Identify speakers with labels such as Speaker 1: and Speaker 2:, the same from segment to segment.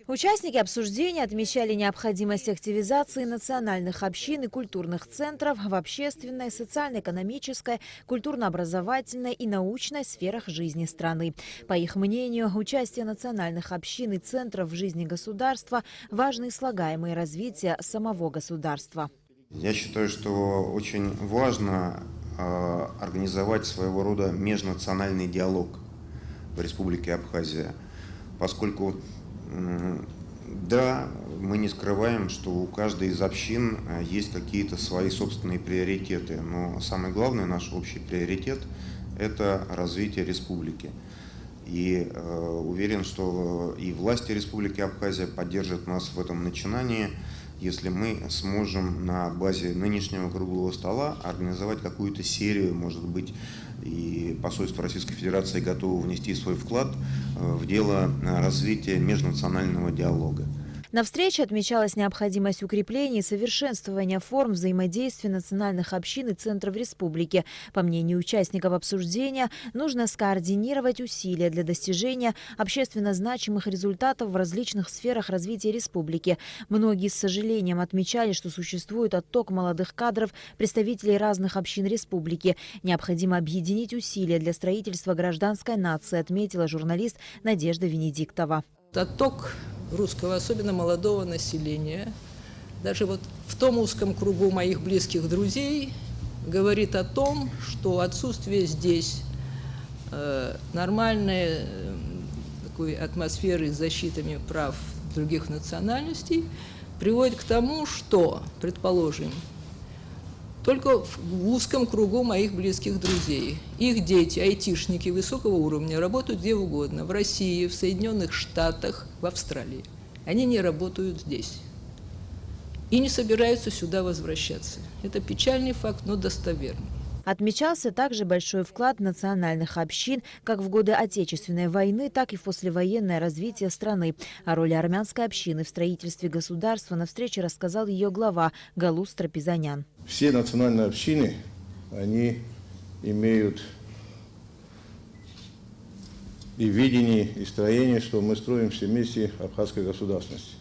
Speaker 1: Участники обсуждения отмечали необходимость активизации национальных общин и культурных центров в общественной, социально-экономической, культурно-образовательной и научной сферах жизни страны. По их мнению, участие национальных общин и центров в жизни государства – важные слагаемые развития самого государства.
Speaker 2: Я считаю, что очень важно организовать своего рода межнациональный диалог в Республике Абхазия, поскольку, да, мы не скрываем, что у каждой из общин есть какие-то свои собственные приоритеты, но самый главный наш общий приоритет – это развитие республики. И уверен, что и власти Республики Абхазия поддержат нас в этом начинании, если мы сможем на базе нынешнего круглого стола организовать какую-то серию, может быть, и посольство Российской Федерации готово внести свой вклад в дело развития межнационального диалога.
Speaker 1: На встрече отмечалась необходимость укрепления и совершенствования форм взаимодействия национальных общин и центров республики. По мнению участников обсуждения, нужно скоординировать усилия для достижения общественно значимых результатов в различных сферах развития республики. Многие с сожалением отмечали, что существует отток молодых кадров, представителей разных общин республики. Необходимо объединить усилия для строительства гражданской нации, отметила журналист Надежда Венедиктова.
Speaker 3: Отток русского, особенно молодого населения, даже вот в том узком кругу моих близких друзей, говорит о том, что отсутствие здесь нормальной такой атмосферы с защитами прав других национальностей приводит к тому, что, предположим, только в узком кругу моих близких друзей. Их дети, айтишники высокого уровня, работают где угодно. В России, в Соединенных Штатах, в Австралии. Они не работают здесь. И не собираются сюда возвращаться. Это печальный факт, но достоверный.
Speaker 1: Отмечался также большой вклад национальных общин как в годы Отечественной войны, так и в послевоенное развитие страны. О роли армянской общины в строительстве государства на встрече рассказал ее глава Галус Трапезанян.
Speaker 4: Все национальные общины, они имеют и видение, и строение, что мы строим все вместе абхазской государственности,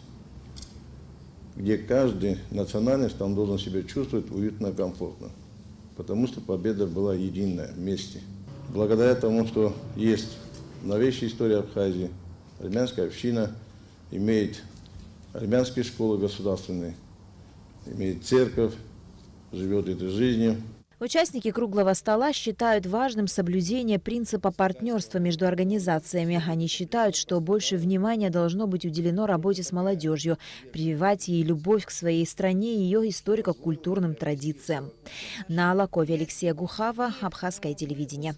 Speaker 4: где каждый национальность там должен себя чувствовать уютно и комфортно. Потому что победа была единая вместе. Благодаря тому, что есть новейшая история Абхазии, армянская община имеет армянские школы государственные, имеет церковь, живет этой жизнью.
Speaker 1: Участники круглого стола считают важным соблюдение принципа партнерства между организациями. Они считают, что больше внимания должно быть уделено работе с молодежью, прививать ей любовь к своей стране и ее историко-культурным традициям. На Алакове Алексея Гухава, Абхазское телевидение.